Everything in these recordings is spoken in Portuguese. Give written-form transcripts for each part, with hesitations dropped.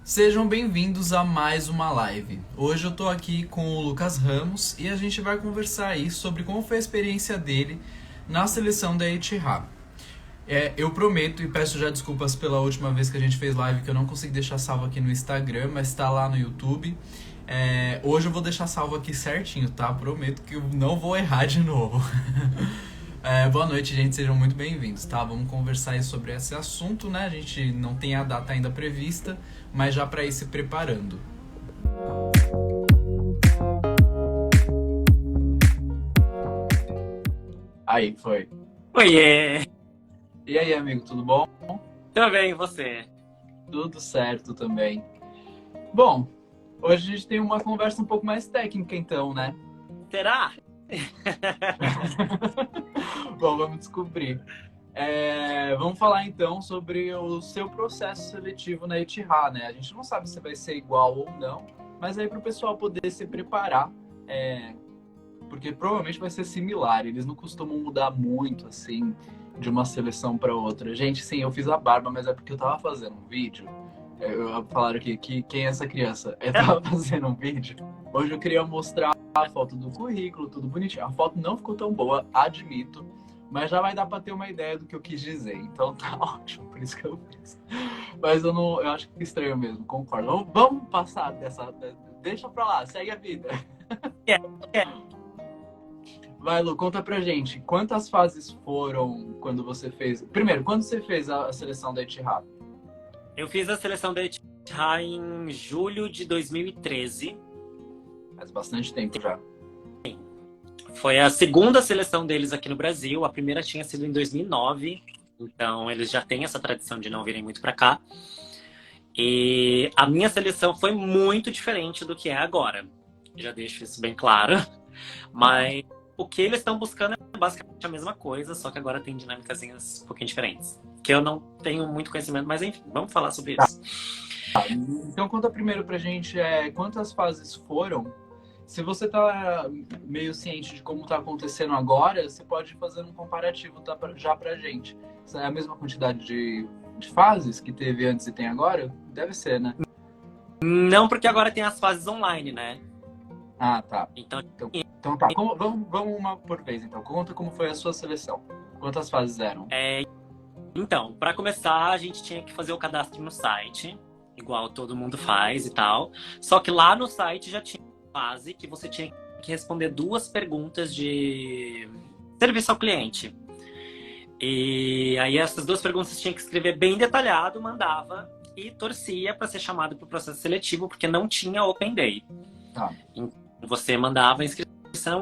Sejam bem-vindos a mais uma live. Hoje eu tô aqui com o Lucas Ramos e a gente vai conversar aí sobre como foi a experiência dele na seleção da Etihad. Eu prometo e peço já desculpas pela última vez que a gente fez live que eu não consegui deixar salvo aqui no Instagram, mas tá lá no YouTube. Hoje eu vou deixar salvo aqui certinho, tá? Prometo que eu não vou errar de novo. Boa noite, gente. Sejam muito bem-vindos, tá? Vamos conversar aí sobre esse assunto, né? A gente não tem a data ainda prevista, mas já para ir se preparando. Aí, foi. Oiê! E aí, amigo, tudo bom? Tudo bem, e você? Tudo certo também. Bom, hoje a gente tem uma conversa um pouco mais técnica, então, né? Será? Bom, vamos descobrir. Vamos falar então sobre o seu processo seletivo na Etihad, né? A gente não sabe se vai ser igual ou não, mas aí para o pessoal poder se preparar, porque provavelmente vai ser similar. Eles não costumam mudar muito assim de uma seleção para outra. Gente, sim, eu fiz a barba, mas é porque eu tava fazendo um vídeo. Falaram aqui que quem é essa criança? Eu tava fazendo um vídeo. Hoje eu queria mostrar a foto do currículo, tudo bonitinho. A foto não ficou tão boa, admito. Mas já vai dar pra ter uma ideia do que eu quis dizer. Então tá ótimo, por isso que eu fiz. Mas eu acho que é estranho mesmo, concordo. Vamos passar dessa. Deixa pra lá, segue a vida. É. Vai, Lu, conta pra gente. Quantas fases foram quando você fez. Primeiro, quando você fez a seleção da Etihad? Eu fiz a seleção da Etihad em julho de 2013. Faz bastante tempo já. Foi a segunda seleção deles aqui no Brasil. A primeira tinha sido em 2009. Então, eles já têm essa tradição de não virem muito pra cá. E a minha seleção foi muito diferente do que é agora. Já deixo isso bem claro. Mas o que eles estão buscando é basicamente a mesma coisa, só que agora tem dinâmicas um pouquinho diferentes. Que eu não tenho muito conhecimento, mas enfim, vamos falar sobre isso. Então conta primeiro pra gente quantas fases foram. Se você tá meio ciente de como tá acontecendo agora, você pode fazer um comparativo já pra gente. É a mesma quantidade de fases que teve antes e tem agora? Deve ser, né? Não, porque agora tem as fases online, né? Ah, tá. Então Tá. Vamos uma por vez, então. Conta como foi a sua seleção. Quantas fases eram? Então, para começar, a gente tinha que fazer o cadastro no site, igual todo mundo faz e tal. Só que lá no site já tinha uma fase que você tinha que responder 2 perguntas de serviço ao cliente. E aí essas 2 perguntas você tinha que escrever bem detalhado, mandava e torcia para ser chamado para o processo seletivo, porque não tinha Open Day. Tá. Então, você mandava a inscrição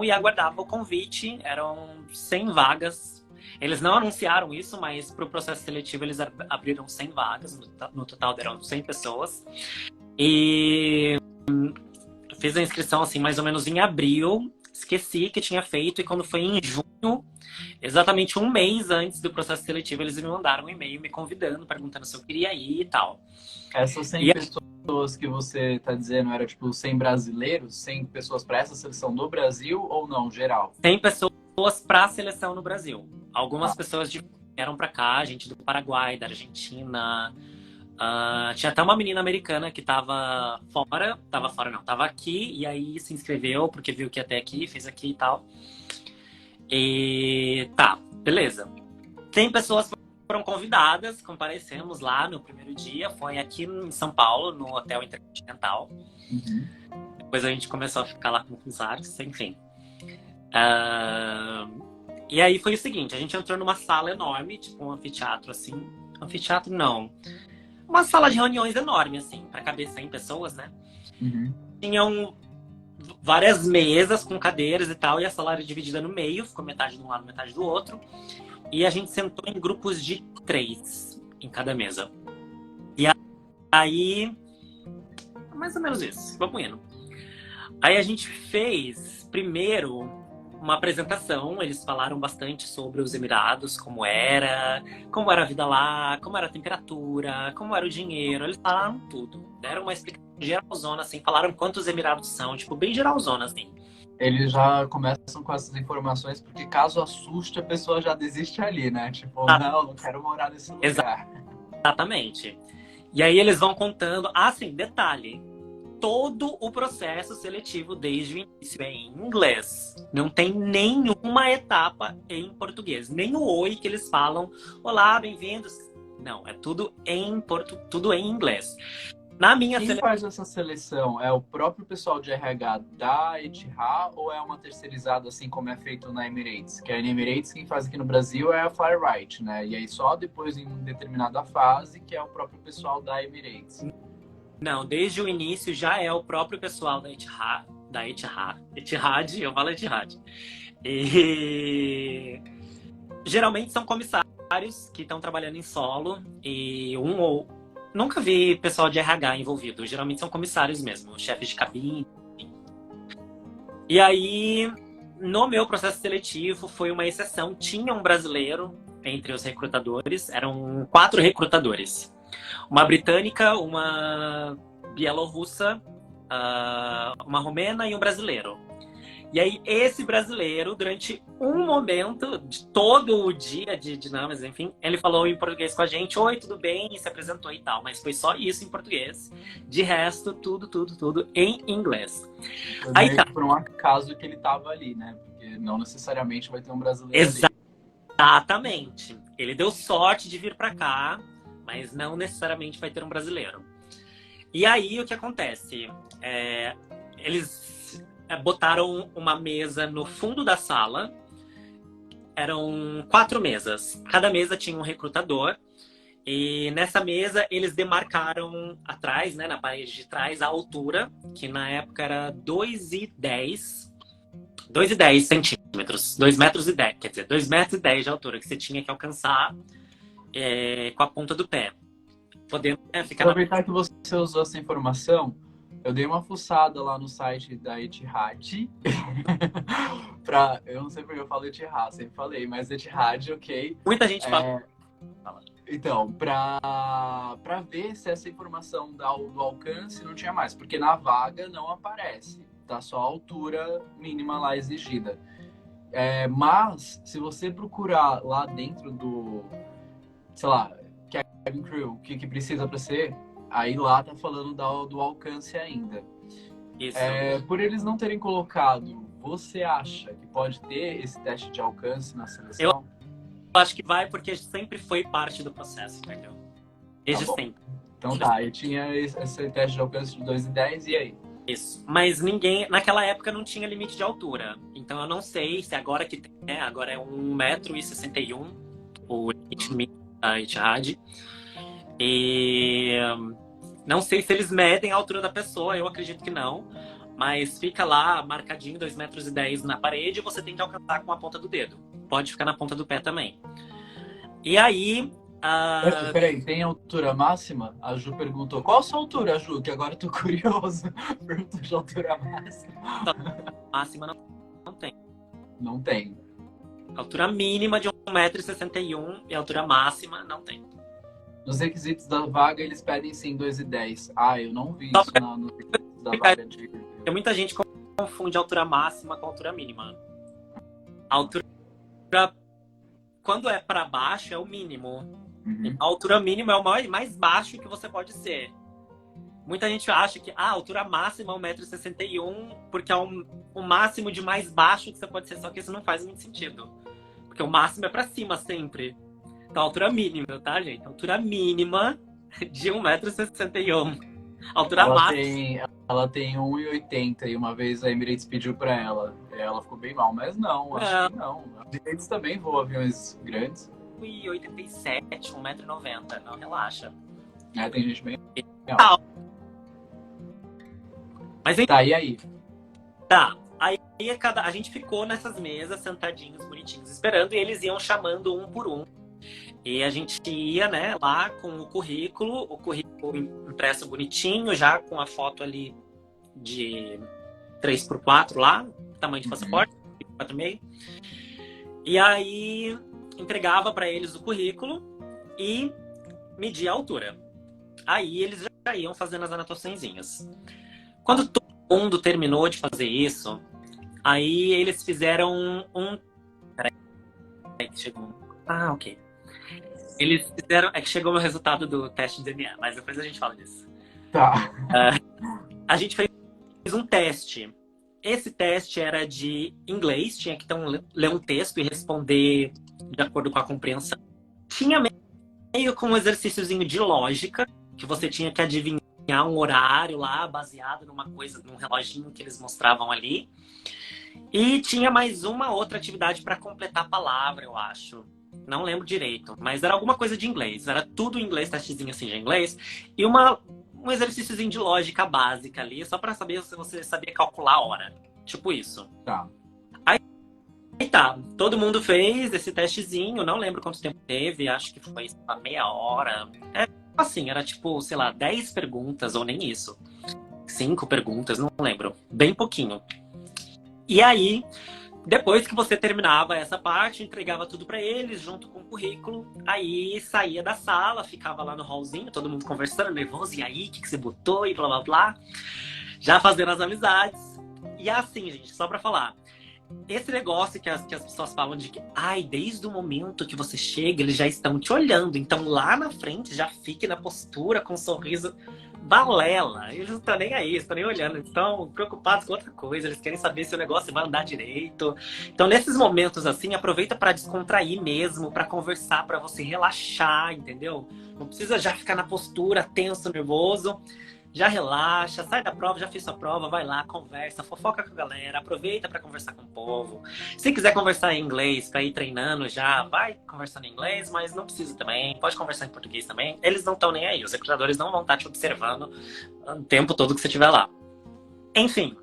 e aguardava o convite. Eram 100 vagas. Eles não anunciaram isso, mas para o processo seletivo eles abriram 100 vagas. No total deram 100 pessoas. E fiz a inscrição assim mais ou menos em abril. Esqueci que tinha feito e quando foi em junho, exatamente um mês antes do processo seletivo, eles me mandaram um e-mail me convidando, perguntando se eu queria ir e tal. Essas 100 pessoas que você tá dizendo era tipo 100 brasileiros, 100 pessoas para essa seleção do Brasil ou não, geral? 100 pessoas para a seleção no Brasil. Algumas pessoas vieram para cá, gente do Paraguai, da Argentina. Tinha até uma menina americana que tava aqui e aí se inscreveu porque viu que ia até aqui, fez aqui e tal. E tá, beleza. 100 pessoas foram convidadas, comparecemos lá no primeiro dia, foi aqui em São Paulo, no Hotel Intercontinental. Uhum. Depois a gente começou a ficar lá com os artes, enfim. E aí foi o seguinte, a gente entrou numa sala enorme, tipo um anfiteatro assim. Anfiteatro não. Uma sala de reuniões enorme, assim, para caber 100 pessoas, né? Uhum. Tinham várias mesas com cadeiras e tal, e a sala era dividida no meio, ficou metade de um lado, metade do outro. E a gente sentou em grupos de 3 em cada mesa. E aí, mais ou menos isso, vamos indo. Aí a gente fez, primeiro, uma apresentação. Eles falaram bastante sobre os Emirados, como era a vida lá, como era a temperatura, como era o dinheiro. Eles falaram tudo. Deram uma explicação geralzona, assim. Falaram quantos Emirados são, tipo, bem geralzona, assim. Eles já começam com essas informações, porque caso assuste, a pessoa já desiste ali, né? Tipo, não quero morar nesse lugar. Exatamente. E aí eles vão contando. Ah, sim, detalhe. Todo o processo seletivo desde o início é em inglês. Não tem nenhuma etapa em português. Nem o oi que eles falam. Olá, bem-vindos. Não, é tudo em inglês. Na minha Quem seleção. faz essa seleção? É o próprio pessoal de RH da Etihad ou é uma terceirizada, assim como é feito na Emirates? Que a Emirates, quem faz aqui no Brasil é a Flyride, né? E aí só depois, em determinada fase, que é o próprio pessoal da Emirates. Não, desde o início já é o próprio pessoal da Etihad. Etihad, eu falo Etihad. E geralmente são comissários que estão trabalhando em solo e nunca vi pessoal de RH envolvido. Geralmente são comissários mesmo, chefes de cabine. E aí, no meu processo seletivo, foi uma exceção. Tinha um brasileiro entre os recrutadores. Eram 4 recrutadores. Uma britânica, uma bielorrussa, uma romena e um brasileiro. E aí, esse brasileiro, durante um momento de todo o dia de dinâmicas, enfim, ele falou em português com a gente. Oi, tudo bem? E se apresentou e tal. Mas foi só isso em português. De resto, tudo em inglês. Foi Aí meio tá. que por um acaso que ele estava ali, né? Porque não necessariamente vai ter um brasileiro ali. Exatamente. Ele deu sorte de vir para cá, mas não necessariamente vai ter um brasileiro. E aí, o que acontece? Eles botaram uma mesa no fundo da sala. Eram 4 mesas. Cada mesa tinha um recrutador. E nessa mesa, eles demarcaram atrás, né, na parede de trás, a altura, que na época era 2,10 centímetros. 2 metros e 10, quer dizer, 2 metros e 10 de altura, que você tinha que alcançar com a ponta do pé. Podendo ficar Aproveitar que você usou essa informação, eu dei uma fuçada lá no site da Etihad. Eu não sei porque eu falo Etihad, sempre falei, mas Etihad, ok. Muita gente fala. Então, para ver se essa informação do alcance não tinha mais, porque na vaga não aparece, tá só a altura mínima lá exigida. Mas, se você procurar lá dentro do, sei lá, cabin crew, o que precisa para ser, aí lá tá falando do alcance ainda. Isso. Por eles não terem colocado, você acha que pode ter esse teste de alcance na seleção? Eu acho que vai porque sempre foi parte do processo, entendeu? Desde sempre. Então tá, eu tinha esse teste de alcance de 2,10 e aí? Isso. Mas naquela época não tinha limite de altura. Então eu não sei se agora que tem, agora é 1,61 m o limite mínimo da Etihad. E não sei se eles medem a altura da pessoa, eu acredito que não. Mas fica lá marcadinho 2,10 metros na parede e você tem que alcançar com a ponta do dedo. Pode ficar na ponta do pé também. E aí... Peraí, tem altura máxima? A Ju perguntou. Qual a sua altura, Ju? Que agora eu tô curioso. Perguntou de altura máxima. Máxima não tem. Não tem. Altura mínima de 1,61 m e altura máxima não tem. Nos requisitos da vaga, eles pedem sim 2,10. Eu não vi isso nos requisitos da vaga. Tem muita gente que confunde altura máxima com altura mínima. A altura, quando é para baixo, é o mínimo. Uhum. A altura mínima é o mais baixo que você pode ser. Muita gente acha que a altura máxima é 1,61 m porque é o máximo de mais baixo que você pode ser, só que isso não faz muito sentido. Porque o máximo é para cima sempre. Então, a altura mínima, tá, gente? A altura mínima de 1,61 m. Altura máxima. Ela tem 1,80 e uma vez a Emirates pediu pra ela. Ela ficou bem mal, mas não, acho que não. A Emirates também voa aviões grandes. 1,87 m, 1,90 m. Não, relaxa. Tem gente bem... Mas tá, e aí? Tá. Aí a gente ficou nessas mesas, sentadinhos, bonitinhos, esperando, e eles iam chamando um por um. E a gente ia, né, lá com o currículo impresso bonitinho, já com a foto ali de 3x4 lá, tamanho de passaporte, 4,5. E aí entregava para eles o currículo e media a altura. Aí eles já iam fazendo as anotaçõezinhas. Quando todo mundo terminou de fazer isso, aí eles fizeram Peraí, chegou. Ok. Eles fizeram. É que chegou o resultado do teste de DNA, mas depois a gente fala disso. Tá. A gente fez um teste. Esse teste era de inglês, tinha que então ler um texto e responder de acordo com a compreensão. Tinha meio com um exercíciozinho de lógica, que você tinha que adivinhar um horário lá, baseado numa coisa, num reloginho que eles mostravam ali. E tinha mais uma outra atividade para completar a palavra, eu acho. Não lembro direito, mas era alguma coisa de inglês. Era tudo em inglês, testezinho assim de inglês. E um exercíciozinho de lógica básica ali, só para saber se você sabia calcular a hora. Tipo isso. Tá. Aí tá, todo mundo fez esse testezinho, não lembro quanto tempo teve, acho que foi uma meia hora. É assim, era tipo, sei lá, 10 perguntas, ou nem isso. 5 perguntas, não lembro. Bem pouquinho. E aí, depois que você terminava essa parte, entregava tudo pra eles, junto com o currículo, aí saía da sala, ficava lá no hallzinho, todo mundo conversando, nervoso, e aí, o que você botou, e blá blá blá. Já fazendo as amizades. E assim, gente, só pra falar. Esse negócio que as pessoas falam de que, ai, desde o momento que você chega, eles já estão te olhando. Então lá na frente já fique na postura, com um sorriso. Balela. Eles não estão nem aí, estão nem olhando. Eles estão preocupados com outra coisa. Eles querem saber se o negócio vai andar direito. Então, nesses momentos assim, aproveita para descontrair mesmo, para conversar, para você relaxar, entendeu? Não precisa já ficar na postura, tenso, nervoso. Já relaxa, sai da prova, já fez sua prova, vai lá, conversa, fofoca com a galera, aproveita para conversar com o povo. Se quiser conversar em inglês, para ir treinando já, vai conversando em inglês, mas não precisa também, pode conversar em português também. Eles não estão nem aí, os recrutadores não vão estar te observando o tempo todo que você estiver lá. Enfim,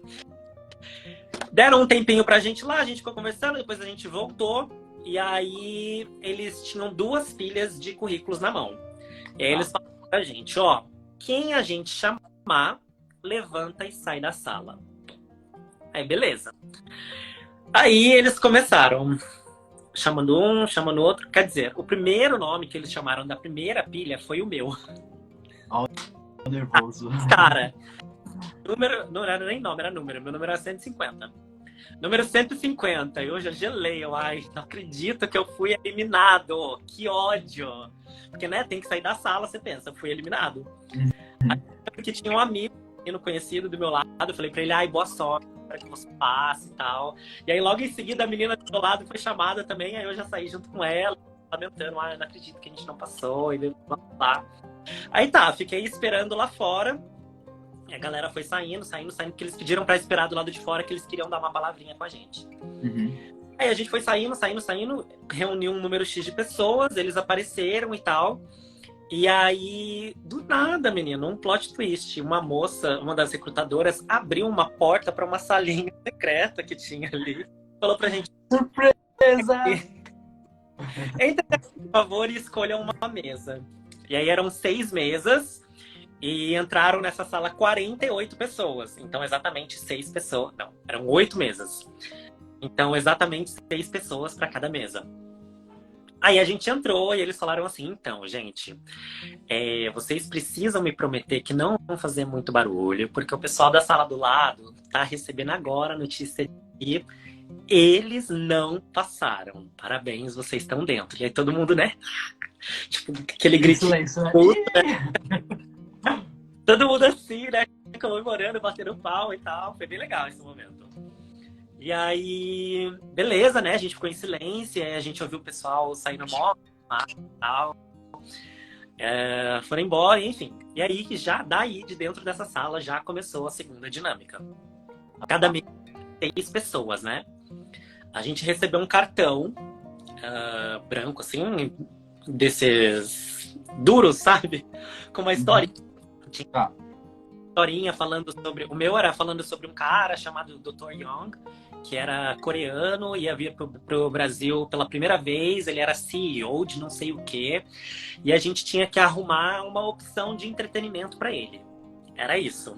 deram um tempinho pra gente lá, a gente ficou conversando, depois a gente voltou, e aí eles tinham 2 pilhas de currículos na mão. E aí eles falaram pra gente, ó, quem a gente chamar, levanta e sai da sala. Aí, beleza. Aí eles começaram, chamando um, chamando outro. Quer dizer, o primeiro nome que eles chamaram da primeira pilha foi o meu. Nervoso. Cara, não era nem nome, era número. Meu número era 150. Número 150. Eu já gelei. Ai, não acredito que eu fui eliminado. Que ódio. Porque, né, tem que sair da sala, você pensa, eu fui eliminado. Aí, porque tinha um amigo conhecido do meu lado, eu falei pra ele, ai, boa sorte, para que você passe e tal. E aí, logo em seguida, a menina do meu lado foi chamada também, aí eu já saí junto com ela, lamentando, ah, não acredito que a gente não passou, e blá, blá, blá. Aí tá, fiquei esperando lá fora, e a galera foi saindo, porque eles pediram pra esperar do lado de fora, que eles queriam dar uma palavrinha com a gente. Aí a gente foi saindo, reuniu um número X de pessoas, eles apareceram e tal. E aí, do nada, menino, um plot twist. Uma moça, uma das recrutadoras, abriu uma porta para uma salinha secreta que tinha ali. Falou pra gente: surpresa! Entre, por favor, e escolham uma mesa. E aí eram 6 mesas. E entraram nessa sala 48 pessoas. Então, exatamente 6 pessoas. Não, eram 8 mesas. Então, exatamente 6 pessoas para cada mesa. Aí a gente entrou e eles falaram assim, então, gente, vocês precisam me prometer que não vão fazer muito barulho, porque o pessoal da sala do lado tá recebendo agora a notícia de que eles não passaram. Parabéns, vocês estão dentro. E aí todo mundo, né? Tipo, aquele grito. Né? Todo mundo assim, né? Comemorando, batendo pau e tal. Foi bem legal esse momento. E aí, beleza, né? A gente ficou em silêncio, a gente ouviu o pessoal saindo mó e tal. Foram embora, enfim. E aí, já daí, de dentro dessa sala, já começou a segunda dinâmica. Cada mês, 6 pessoas, né? A gente recebeu um cartão branco, assim, desses duros, sabe? Com uma história. Tinha historinha falando sobre... O meu era falando sobre um cara chamado Dr. Young, que era coreano, ia vir pro Brasil pela primeira vez, ele era CEO de não sei o quê, e a gente tinha que arrumar uma opção de entretenimento para ele. Era isso.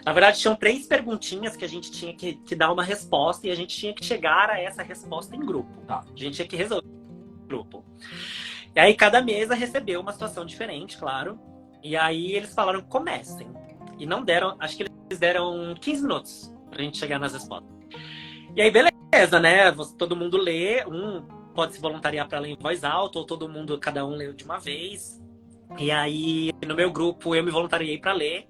Na verdade, tinham 3 perguntinhas que a gente tinha que dar uma resposta, e a gente tinha que chegar a essa resposta em grupo. A gente tinha que resolver em grupo. E aí, cada mesa recebeu uma situação diferente, claro, e aí eles falaram, comecem. E não deram, acho que eles deram 15 minutos pra gente chegar nas respostas. E aí, beleza, né? Todo mundo lê, um pode se voluntariar para ler em voz alta, ou todo mundo, cada um leu de uma vez. E aí, no meu grupo, eu me voluntariei para ler.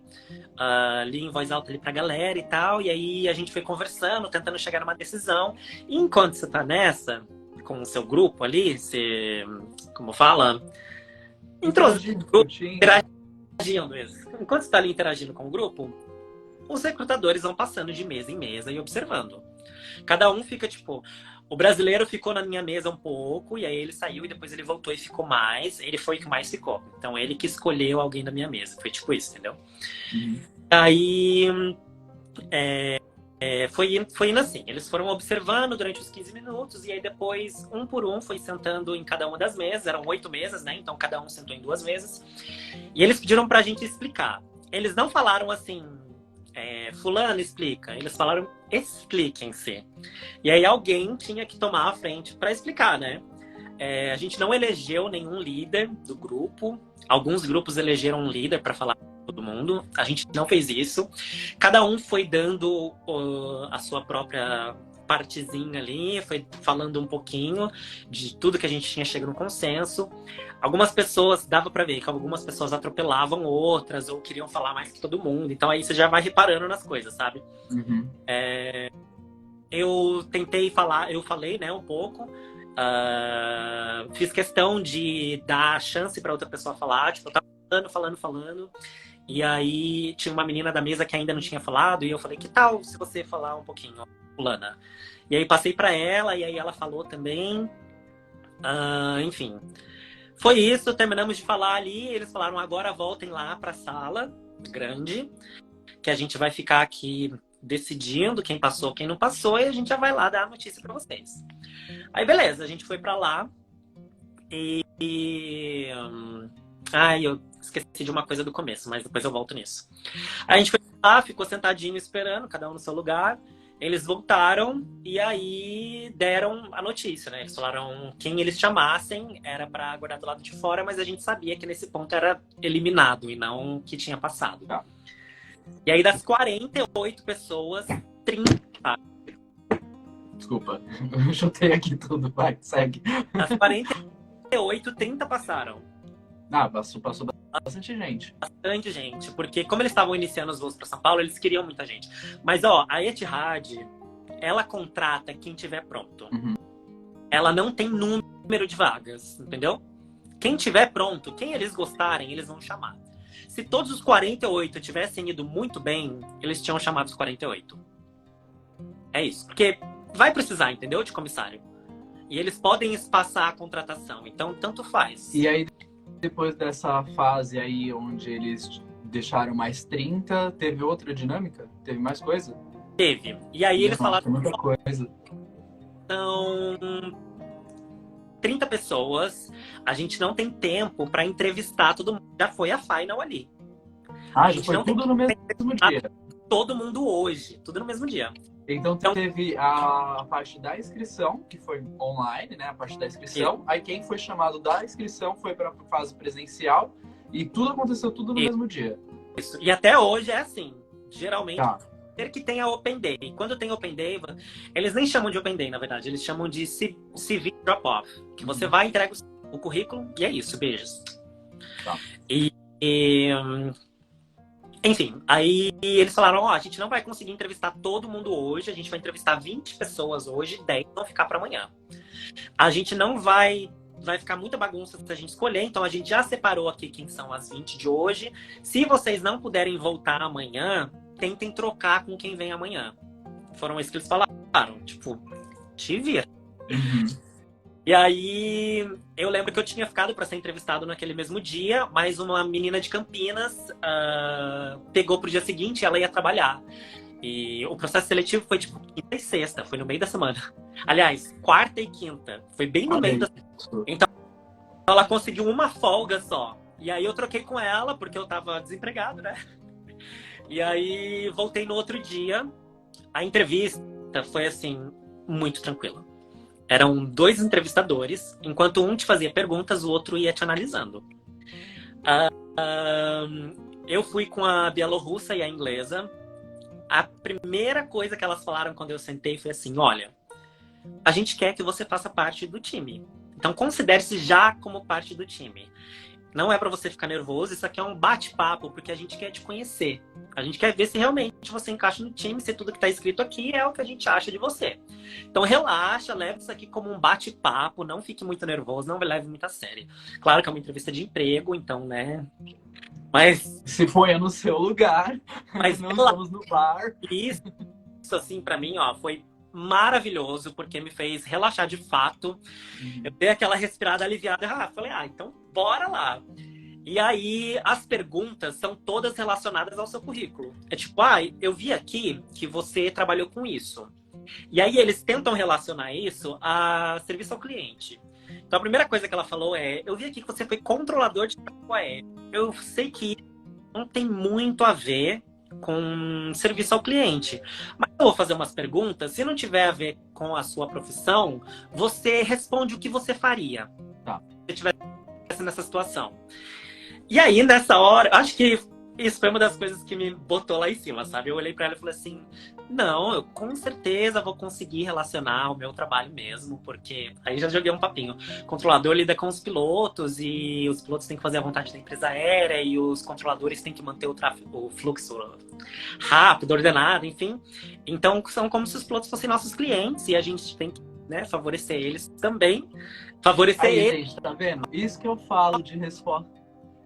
Li em voz alta ali pra galera e tal. E aí a gente foi conversando, tentando chegar numa decisão. E enquanto você tá nessa, com o seu grupo ali, você, como fala? Interagindo, Interagindo isso. Enquanto você tá ali interagindo com o grupo, os recrutadores vão passando de mesa em mesa e observando. Cada um fica, tipo... O brasileiro ficou na minha mesa um pouco, e aí ele saiu e depois ele voltou e ficou mais. Ele foi o que mais ficou. Então ele que escolheu alguém da minha mesa. Foi tipo isso, entendeu? Uhum. Aí foi indo assim. Eles foram observando durante os 15 minutos, e aí depois, um por um, foi sentando em cada uma das mesas. Eram 8 mesas, né? Então cada um sentou em 2 mesas. E eles pediram pra gente explicar. Eles não falaram assim... fulano explica. Eles falaram, expliquem-se. E aí alguém tinha que tomar a frente para explicar, né? A gente não elegeu nenhum líder do grupo. Alguns grupos elegeram um líder para falar com todo mundo. A gente não fez isso. Cada um foi dando a sua própria partezinha ali, foi falando um pouquinho de tudo que a gente tinha chegado no consenso. Algumas pessoas, dava pra ver que algumas pessoas atropelavam outras ou queriam falar mais que todo mundo. Então aí você já vai reparando nas coisas, sabe? Uhum. Eu tentei falar, eu falei, né, um pouco. Fiz questão de dar chance pra outra pessoa falar. Tipo, eu tava falando. E aí tinha uma menina da mesa que ainda não tinha falado. E eu falei, que tal se você falar um pouquinho, fulana? E aí passei pra ela, e aí ela falou também. Enfim... Foi isso, terminamos de falar ali. Eles falaram, agora voltem lá para a sala grande, que a gente vai ficar aqui decidindo quem passou, quem não passou, e a gente já vai lá dar a notícia para vocês. Aí, beleza, a gente foi para lá eu esqueci de uma coisa do começo, mas depois eu volto nisso. Aí a gente foi lá, ficou sentadinho esperando, cada um no seu lugar. Eles voltaram e aí deram a notícia, né? Eles falaram quem eles chamassem era para aguardar do lado de fora, mas a gente sabia que nesse ponto era eliminado e não que tinha passado. Tá. E aí das 48 pessoas, 30... Desculpa, eu chutei aqui tudo, vai, segue. Das 48, 30 passaram. Passou bastante gente. Bastante gente, porque como eles estavam iniciando os voos para São Paulo, eles queriam muita gente. Mas, ó, a Etihad, ela contrata quem tiver pronto. Uhum. Ela não tem número de vagas, entendeu? Quem tiver pronto, quem eles gostarem, eles vão chamar. Se todos os 48 tivessem ido muito bem, eles tinham chamado os 48. É isso. Porque vai precisar, entendeu? De comissário. E eles podem espaçar a contratação. Então, tanto faz. E aí, depois dessa fase aí, onde eles deixaram mais 30, teve outra dinâmica? Teve mais coisa? Teve. E aí eles falaram... Muita coisa. São 30 pessoas. A gente não tem tempo para entrevistar todo mundo. Já foi a final ali. Já foi tudo no mesmo dia? Todo mundo hoje. Tudo no mesmo dia. Então teve a parte da inscrição, que foi online, né? A parte da inscrição. Sim. Aí quem foi chamado da inscrição foi para a fase presencial. E tudo aconteceu tudo no mesmo dia. Isso. E até hoje é assim. Geralmente, que tem a Open Day. E quando tem Open Day, eles nem chamam de Open Day, na verdade. Eles chamam de CV Drop-Off. Que você vai, entrega o currículo e é isso. Beijos. Tá. Enfim, aí eles falaram, a gente não vai conseguir entrevistar todo mundo hoje, a gente vai entrevistar 20 pessoas hoje, 10 vão ficar para amanhã. A gente não vai ficar muita bagunça se a gente escolher, então a gente já separou aqui quem são as 20 de hoje. Se vocês não puderem voltar amanhã, tentem trocar com quem vem amanhã. Foram isso que eles falaram, tipo, te vira. E aí, eu lembro que eu tinha ficado para ser entrevistado naquele mesmo dia, mas uma menina de Campinas pegou pro dia seguinte e ela ia trabalhar. E o processo seletivo foi tipo quinta e sexta, foi no meio da semana. Aliás, quarta e quinta, foi bem no meio da semana. Então, ela conseguiu uma folga só. E aí eu troquei com ela, porque eu tava desempregado, né? E aí, voltei no outro dia. A entrevista foi, assim, muito tranquila. Eram 2 entrevistadores, enquanto um te fazia perguntas, o outro ia te analisando. Eu fui com a bielorrussa e a inglesa. A primeira coisa que elas falaram quando eu sentei foi assim, olha, a gente quer que você faça parte do time. Então considere-se já como parte do time. Não é para você ficar nervoso, isso aqui é um bate-papo, porque a gente quer te conhecer. A gente quer ver se realmente você encaixa no time, se tudo que está escrito aqui é o que a gente acha de você. Então relaxa, leve isso aqui como um bate-papo, não fique muito nervoso, não leve muito a sério. Claro que é uma entrevista de emprego, então, né? Mas Se ponha no seu lugar, Mas não estamos no bar. isso, assim, pra mim, ó, foi maravilhoso, porque me fez relaxar de fato. Eu dei aquela respirada aliviada. Falei, então bora lá. E aí, as perguntas são todas relacionadas ao seu currículo. É tipo, eu vi aqui que você trabalhou com isso. E aí, eles tentam relacionar isso a serviço ao cliente. Então, a primeira coisa que ela falou é: eu vi aqui que você foi controlador de tráfego aéreo. Eu sei que não tem muito a ver com serviço ao cliente. Mas eu vou fazer umas perguntas. Se não tiver a ver com a sua profissão, você responde o que você faria. Tá. Se estivesse nessa situação. E aí, nessa hora, acho que isso foi uma das coisas que me botou lá em cima, sabe? Eu olhei pra ela e falei assim: não, eu com certeza vou conseguir relacionar o meu trabalho mesmo, porque aí já joguei um papinho. O controlador lida com os pilotos e os pilotos têm que fazer a vontade da empresa aérea e os controladores têm que manter o tráfego, o fluxo rápido, ordenado, enfim. Então, são como se os pilotos fossem nossos clientes e a gente tem que, né, favorecer eles também. Favorecer Aí, eles. gente, tá vendo? Isso que eu falo de resposta.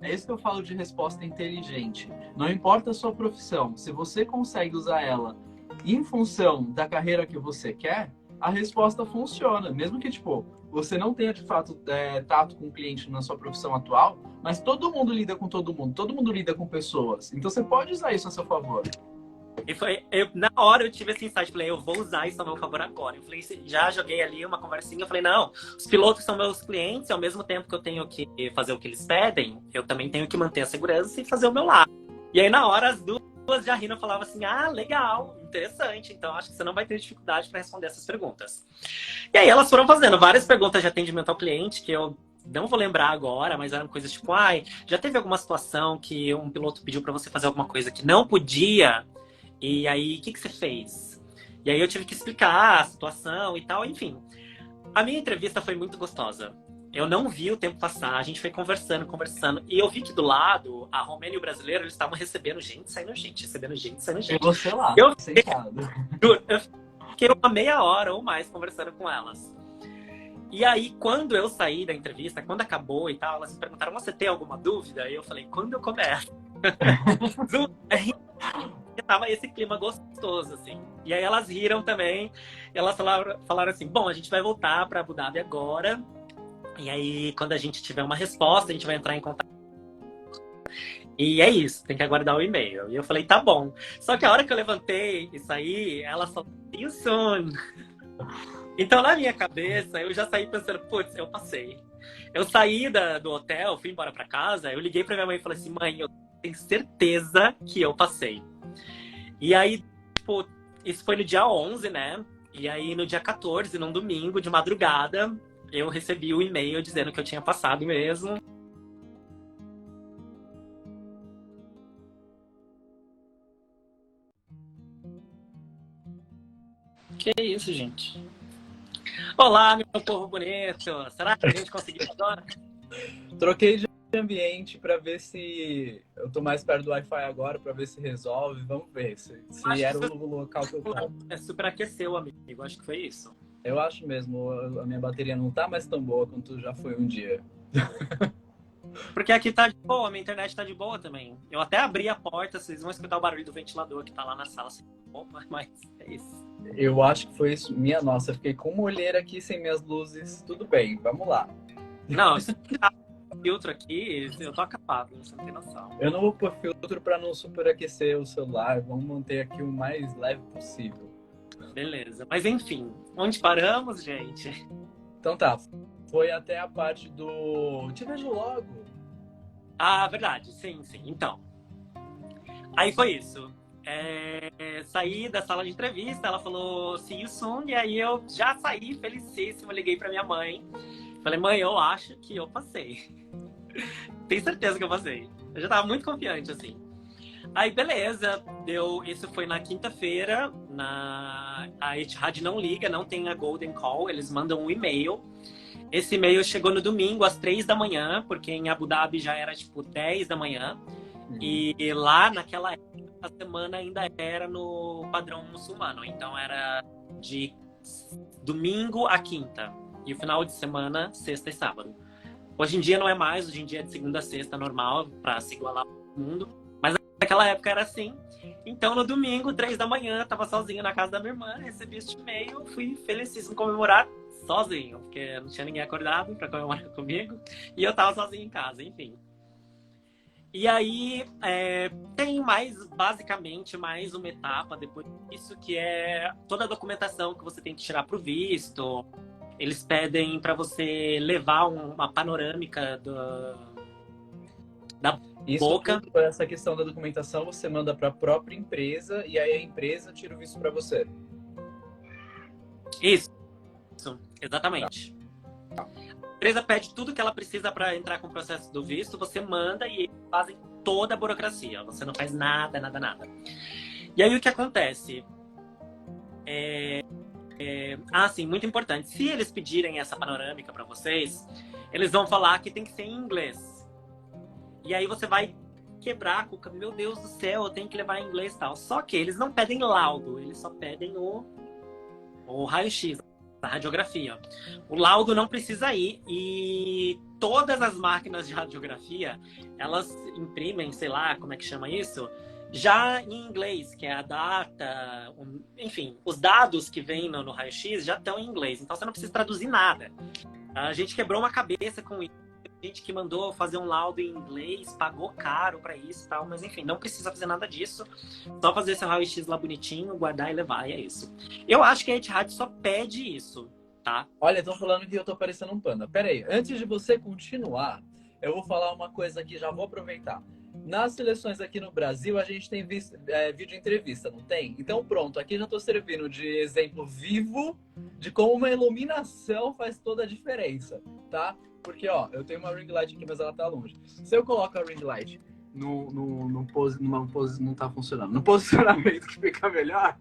É isso que eu falo de resposta inteligente. Não importa a sua profissão, se você consegue usar ela em função da carreira que você quer, a resposta funciona. Mesmo que, tipo, você não tenha, de fato, tato com o cliente na sua profissão atual, mas todo mundo lida com todo mundo lida com pessoas. Então, você pode usar isso a seu favor. E foi, na hora eu tive esse insight, falei, eu vou usar isso a meu favor agora. Eu falei, já joguei ali uma conversinha, eu falei, não, os pilotos são meus clientes, ao mesmo tempo que eu tenho que fazer o que eles pedem, eu também tenho que manter a segurança e fazer o meu lado. E aí na hora as duas já rindo, falavam assim, legal, interessante, então acho que você não vai ter dificuldade para responder essas perguntas. E aí elas foram fazendo várias perguntas de atendimento ao cliente, que eu não vou lembrar agora, mas eram coisas tipo, já teve alguma situação que um piloto pediu para você fazer alguma coisa que não podia? E aí, o que você fez? E aí eu tive que explicar a situação e tal, enfim. A minha entrevista foi muito gostosa. Eu não vi o tempo passar, a gente foi conversando. E eu vi que do lado, a Romênia e o brasileiro, eles estavam recebendo gente, saindo gente, recebendo gente, saindo gente. E você lá, eu sentado. Eu fiquei uma meia hora ou mais conversando com elas. E aí, quando eu saí da entrevista, quando acabou e tal, elas me perguntaram, você tem alguma dúvida? E eu falei, quando eu começo? Tava esse clima gostoso, assim. E aí elas riram também. E elas falaram assim, bom, a gente vai voltar para Abu Dhabi agora. E aí, quando a gente tiver uma resposta, a gente vai entrar em contato. E é isso, tem que aguardar o e-mail. E eu falei, tá bom. Só que a hora que eu levantei e saí, elas falaram, see you soon. Então, na minha cabeça, eu já saí pensando, putz, eu passei. Eu saí do hotel, fui embora para casa, eu liguei para minha mãe e falei assim, mãe, eu tenho certeza que eu passei. E aí, tipo, isso foi no dia 11, né? E aí, no dia 14, num domingo, de madrugada, eu recebi o e-mail dizendo que eu tinha passado mesmo. Que isso, gente? Olá, meu povo bonito! Será que a gente conseguiu agora? Troquei de ambiente para ver se eu tô mais perto do Wi-Fi agora, para ver se resolve. Vamos ver se era o local que eu tava. Superaqueceu, amigo. Acho que foi isso. Eu acho mesmo. A minha bateria não tá mais tão boa quanto já foi um dia. Porque aqui tá de boa, a minha internet tá de boa também. Eu até abri a porta, vocês vão escutar o barulho do ventilador que tá lá na sala. Assim, mas é isso. Eu acho que foi isso. Minha nossa, eu fiquei com uma olheira aqui sem minhas luzes. Tudo bem, vamos lá. Não, se filtro aqui, eu tô acabado, você não tem noção. Eu não vou pôr filtro para não superaquecer o celular. Vamos manter aqui o mais leve possível. Beleza. Mas enfim, onde paramos, gente? Então tá. Foi até a parte do te vejo logo. Verdade. Sim. Então. Aí foi isso. Saí da sala de entrevista, ela falou see you soon, e aí eu já saí felicíssimo, liguei pra minha mãe. Falei, mãe, eu acho que eu passei. Tenho certeza que eu passei. Eu já tava muito confiante, assim. Aí, beleza. Isso foi na quinta-feira. A Etihad não liga, não tem a Golden Call, eles mandam um e-mail. Esse e-mail chegou no domingo às 3 da manhã, porque em Abu Dhabi já era tipo 10 da manhã. E lá naquela época a semana ainda era no padrão muçulmano, então era de domingo a quinta e o final de semana, sexta e sábado. Hoje em dia não é mais, hoje em dia é de segunda a sexta normal, para se igualar ao mundo, mas naquela época era assim. Então no domingo, 3 da manhã, tava sozinho na casa da minha irmã, recebi este e-mail, fui felicíssimo comemorar sozinho, porque não tinha ninguém acordado para comemorar comigo e eu tava sozinho em casa, enfim. E aí tem basicamente mais uma etapa depois disso, que é toda a documentação que você tem que tirar para o visto. Eles pedem para você levar uma panorâmica da boca. Essa questão da documentação você manda para a própria empresa e aí a empresa tira o visto para você. Isso, exatamente. A empresa pede tudo que ela precisa para entrar com o processo do visto, você manda e eles fazem toda a burocracia. Você não faz nada. E aí o que acontece? Sim, muito importante. Se eles pedirem essa panorâmica para vocês, eles vão falar que tem que ser em inglês. E aí você vai quebrar a cuca. Meu Deus do céu, eu tenho que levar em inglês e tal. Só que eles não pedem laudo, eles só pedem o raio-x, a radiografia. O laudo não precisa ir e todas as máquinas de radiografia, elas imprimem, sei lá, como é que chama isso? Já em inglês, que é a data, enfim, os dados que vêm no raio-x já estão em inglês, então você não precisa traduzir nada. A gente quebrou uma cabeça com isso, gente que mandou fazer um laudo em inglês, pagou caro para isso e tal, mas enfim, não precisa fazer nada disso, só fazer seu raio-x lá bonitinho, guardar e levar, e é isso. Eu acho que a Etihad só pede isso, tá? Olha, estão falando que eu tô parecendo um panda. Pera aí, antes de você continuar, eu vou falar uma coisa aqui, já vou aproveitar. Nas seleções aqui no Brasil, a gente tem vídeo entrevista, não tem? Então pronto, aqui já estou servindo de exemplo vivo de como uma iluminação faz toda a diferença, tá? Porque, ó, eu tenho uma ring light aqui, mas ela tá longe. Se eu coloco a ring light numa pose, não tá funcionando. No posicionamento que fica melhor,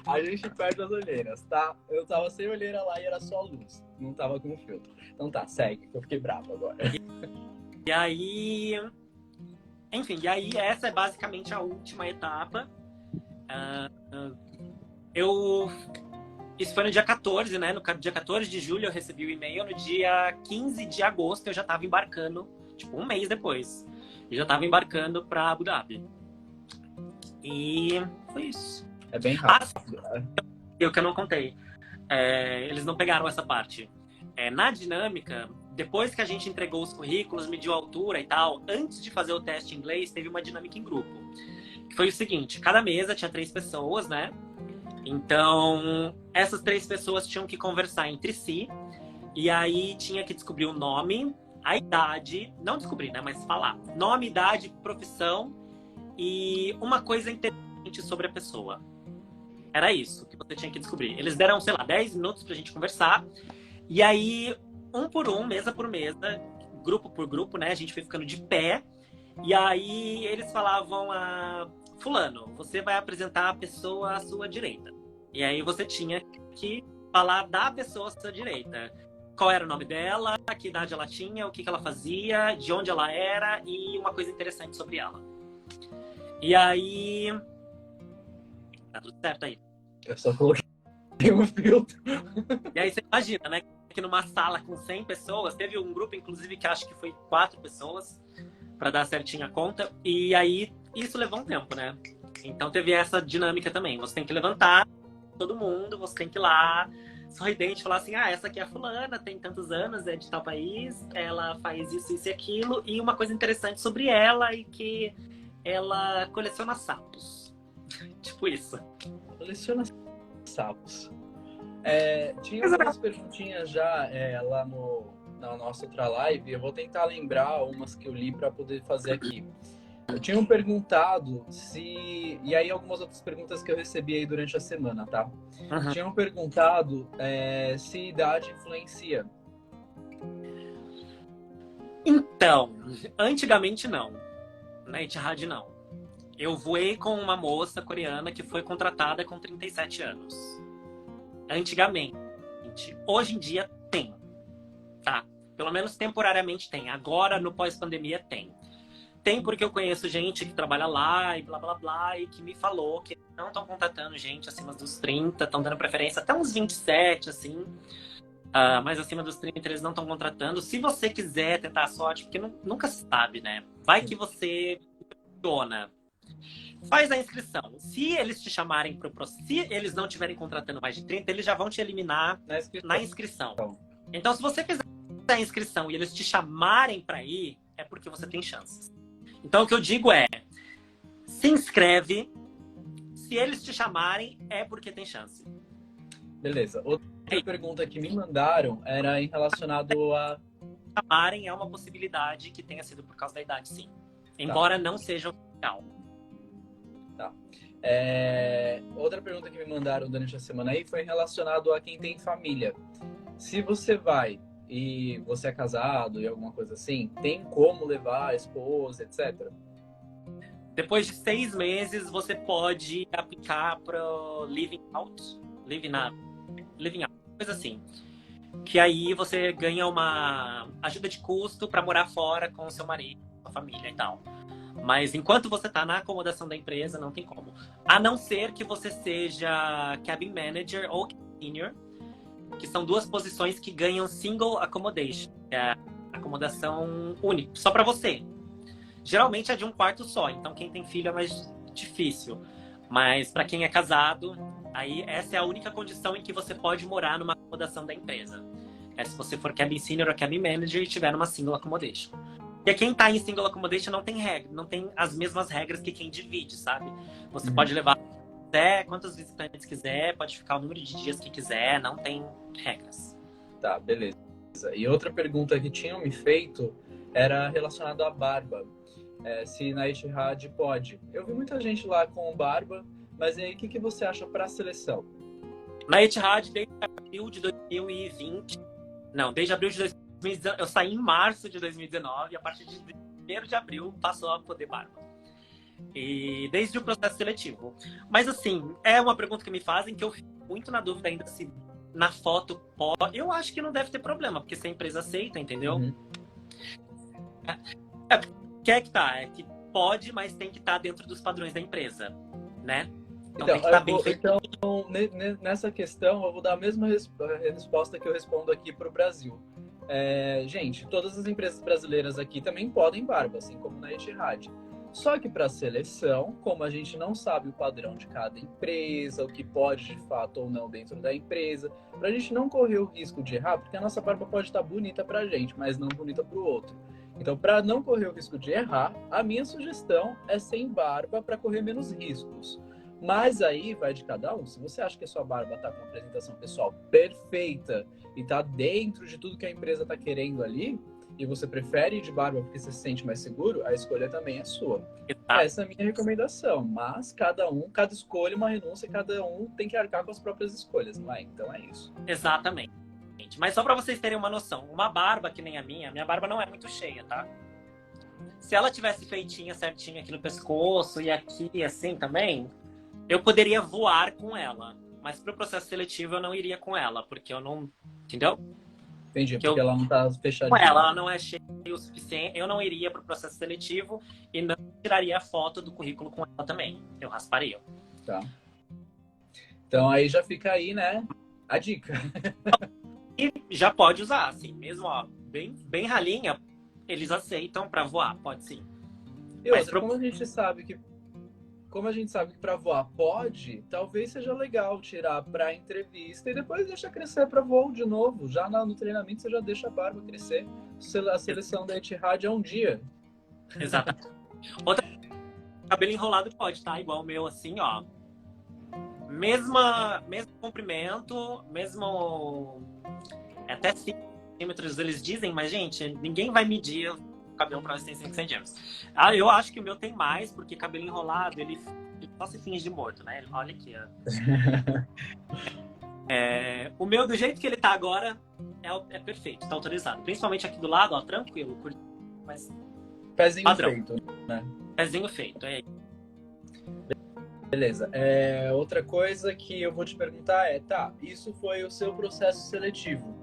a gente perde as olheiras, tá? Eu tava sem olheira lá e era só luz, não tava com filtro. Então tá, segue, que eu fiquei bravo agora. E aí... Enfim, e aí essa é basicamente a última etapa. Isso foi no dia 14, né? No dia 14 de julho eu recebi o e-mail. No dia 15 de agosto eu já estava embarcando, tipo um mês depois. Eu já estava embarcando para Abu Dhabi. E foi isso. É bem rápido. Eu que eu não contei. Eles não pegaram essa parte. Na dinâmica, depois que a gente entregou os currículos, mediu a altura e tal, antes de fazer o teste em inglês, teve uma dinâmica em grupo. Que foi o seguinte, cada mesa tinha 3 pessoas, né? Então, essas 3 pessoas tinham que conversar entre si. E aí tinha que descobrir o nome, a idade, não descobrir, né? Mas falar. Nome, idade, profissão e uma coisa interessante sobre a pessoa. Era isso que você tinha que descobrir. Eles deram, sei lá, 10 minutos pra gente conversar. E aí, um por um, mesa por mesa, grupo por grupo, né? A gente foi ficando de pé. E aí eles falavam fulano, você vai apresentar a pessoa à sua direita. E aí você tinha que falar da pessoa à sua direita. Qual era o nome dela, que idade ela tinha, o que ela fazia, de onde ela era e uma coisa interessante sobre ela. E aí... Tá tudo certo aí. Eu só coloquei um filtro. E aí você imagina, né? Que numa sala com 100 pessoas, teve um grupo, inclusive, que acho que foi 4 pessoas, para dar certinho a conta. E aí, isso levou um tempo, né? Então teve essa dinâmica também. Você tem que levantar todo mundo, você tem que ir lá, sorridente, falar assim, essa aqui é a fulana, tem tantos anos, é de tal país, ela faz isso, isso e aquilo. E uma coisa interessante sobre ela é que ela coleciona sapos. Tipo isso. Coleciona sapos. Tinha algumas perguntinhas já lá na nossa outra live. Eu vou tentar lembrar umas que eu li para poder fazer aqui. Eu tinha perguntado se... E aí algumas outras perguntas que eu recebi aí durante a semana, tá? Uhum. Tinham perguntado se idade influencia. Então, antigamente não. Na Etihad não. Eu voei com uma moça coreana que foi contratada com 37 anos. Antigamente. Hoje em dia tem, tá? Pelo menos temporariamente tem. Agora, no pós-pandemia, tem. Tem porque eu conheço gente que trabalha lá e blá, blá, blá, e que me falou que não estão contratando gente acima dos 30, estão dando preferência até uns 27, assim. Mas acima dos 30 eles não estão contratando. Se você quiser tentar a sorte, porque nunca se sabe, né? Vai que você funciona. Faz a inscrição. Se eles te chamarem se eles não estiverem contratando mais de 30, eles já vão te eliminar na inscrição. Então, se você fizer a inscrição e eles te chamarem para ir, é porque você tem chances. Então, o que eu digo é, se inscreve. Se eles te chamarem, é porque tem chance. Beleza. Outra pergunta que me mandaram era em relacionado a... Chamarem é uma possibilidade que tenha sido por causa da idade, sim. Embora não seja oficial. Tá. Outra pergunta que me mandaram durante a semana aí foi relacionado a quem tem família. Se você vai e você é casado e alguma coisa assim, tem como levar a esposa, etc? Depois de 6 meses, você pode aplicar para Living Out, coisa assim. Que aí você ganha uma ajuda de custo para morar fora com o seu marido, sua família e tal. Mas enquanto você está na acomodação da empresa, não tem como. A não ser que você seja Cabin Manager ou Senior, que são 2 posições que ganham Single Accommodation, que é a acomodação única, só para você. Geralmente é de um quarto só, então quem tem filho é mais difícil. Mas para quem é casado, aí essa é a única condição em que você pode morar numa acomodação da empresa. É se você for Cabin Senior ou Cabin Manager e tiver numa Single Accommodation. Porque quem tá em Single Accommodation não tem regra, não tem as mesmas regras que quem divide, sabe? Você pode levar quantos visitantes quiser, pode ficar o número de dias que quiser, não tem regras. Tá, beleza. E outra pergunta que tinham me feito era relacionada à barba. Se na Etihad pode. Eu vi muita gente lá com barba, mas e aí o que você acha para a seleção? Na Etihad, desde abril de 2020... Não, desde abril de 2019, eu saí em março de 2019 e a partir de 1º de abril passou a poder barba. E desde o processo seletivo. Mas assim, é uma pergunta que me fazem que eu fico muito na dúvida ainda se na foto pode. Eu acho que não deve ter problema, porque se a empresa aceita, entendeu? Que tá? É que pode, mas tem que estar dentro dos padrões da empresa, né? Então tem que estar bem feito. Então, nessa questão, eu vou dar a mesma resposta que eu respondo aqui para o Brasil. Gente, todas as empresas brasileiras aqui também podem barba, assim como na Etihad. Só que para a seleção, como a gente não sabe o padrão de cada empresa, o que pode de fato ou não dentro da empresa, para a gente não correr o risco de errar, porque a nossa barba pode estar bonita para a gente, mas não bonita para o outro. Então, para não correr o risco de errar, a minha sugestão é sem barba para correr menos riscos. Mas aí vai de cada um. Se você acha que a sua barba está com uma apresentação pessoal perfeita e está dentro de tudo que a empresa está querendo ali, e você prefere ir de barba porque você se sente mais seguro, a escolha também é sua. Essa é a minha recomendação. Mas cada escolha é uma renúncia, cada um tem que arcar com as próprias escolhas, não é? Então é isso. Exatamente. Mas só para vocês terem uma noção, uma barba que nem a minha barba não é muito cheia, tá? Se ela tivesse feitinha, certinha aqui no pescoço e aqui assim também, eu poderia voar com ela. Mas pro processo seletivo eu não iria com ela, porque eu não... Entendeu? Entendi, porque ela não tá fechadinha. Ela não é cheia o suficiente, eu não iria pro processo seletivo e não tiraria a foto do currículo com ela também. Eu rasparia. Tá. Então aí já fica aí, né, a dica. E já pode usar, assim, mesmo, ó, bem ralinha, eles aceitam para voar, pode sim. E outra, como a gente sabe que para voar pode, talvez seja legal tirar para entrevista e depois deixa crescer para voo de novo. Já no treinamento você já deixa a barba crescer. A seleção da Etihad é um dia. Exato. Outra, cabelo enrolado pode, tá? Igual o meu, assim, ó. Mesmo comprimento, mesmo até 5 centímetros eles dizem, mas, gente, ninguém vai medir o cabelo para ver se tem 5 centímetros. Eu acho que o meu tem mais, porque cabelo enrolado, ele só se finge morto, né? Olha aqui, ó. O meu, do jeito que ele tá agora, é perfeito, tá autorizado. Principalmente aqui do lado, ó, tranquilo, mas pezinho padrão. Feito, né? Pezinho feito, é. Beleza. Outra coisa que eu vou te perguntar tá, isso foi o seu processo seletivo.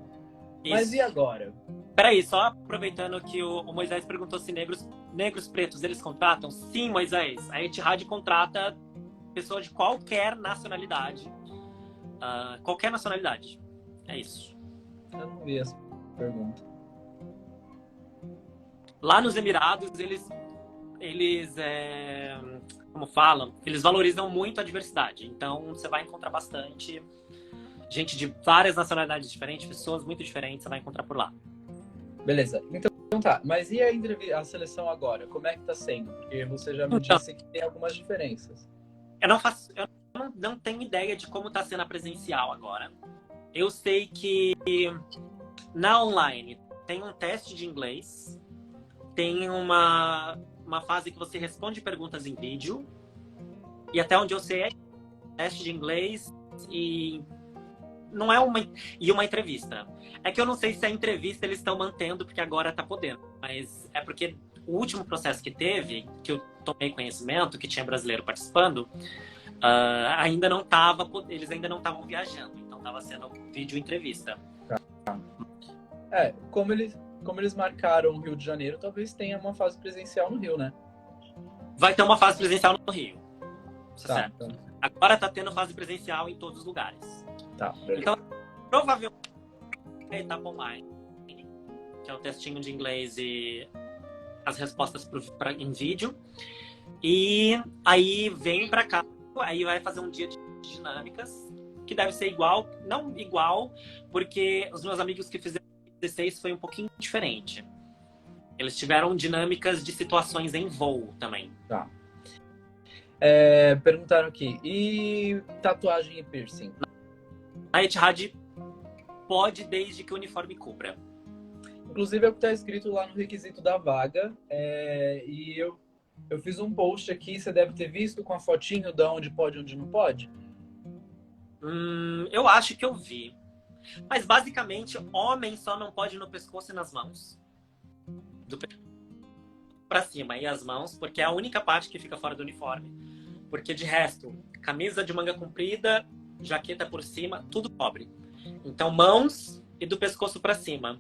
Mas e agora? Peraí, só aproveitando que o Moisés perguntou se negros pretos eles contratam. Sim, Moisés. A Etihad contrata pessoas de qualquer nacionalidade. Qualquer nacionalidade. É isso. Eu não vi essa pergunta. Lá nos Emirados, como falam, eles valorizam muito a diversidade. Então, você vai encontrar bastante gente de várias nacionalidades diferentes, pessoas muito diferentes, você vai encontrar por lá. Beleza. Então tá. Mas e a seleção agora? Como é que tá sendo? Porque você já me disse que tem algumas diferenças. Eu não tenho ideia de como tá sendo a presencial agora. Eu sei que na online tem um teste de inglês, tem uma fase que você responde perguntas em vídeo, e até onde eu sei é teste de inglês e não é uma entrevista. É que eu não sei se a entrevista eles estão mantendo, porque agora tá podendo, mas é porque o último processo que teve, que eu tomei conhecimento, que tinha brasileiro participando, eles ainda não estavam viajando, então tava sendo vídeo entrevista. Como eles marcaram o Rio de Janeiro, talvez tenha uma fase presencial no Rio, né? Vai ter uma fase presencial no Rio. Certo. Então. Agora tá tendo fase presencial em todos os lugares. Tá, beleza. Então, provavelmente a etapa online, que é o testinho de inglês e as respostas em vídeo. E aí vem pra cá, aí vai fazer um dia de dinâmicas, que deve ser igual, não igual, porque os meus amigos que fizeram 16 foi um pouquinho diferente. Eles tiveram dinâmicas de situações em voo também. Tá. Perguntaram aqui, e tatuagem e piercing? A Etihad pode, desde que o uniforme cubra. Inclusive é o que está escrito lá no requisito da vaga. E eu fiz um post aqui, você deve ter visto, com a fotinho de onde pode e onde não pode. Eu acho que eu vi. Mas basicamente, homem só não pode no pescoço e nas mãos. Do pescoço pra cima e as mãos, porque é a única parte que fica fora do uniforme. Porque de resto, camisa de manga comprida, jaqueta por cima, tudo cobre. Então, mãos e do pescoço pra cima.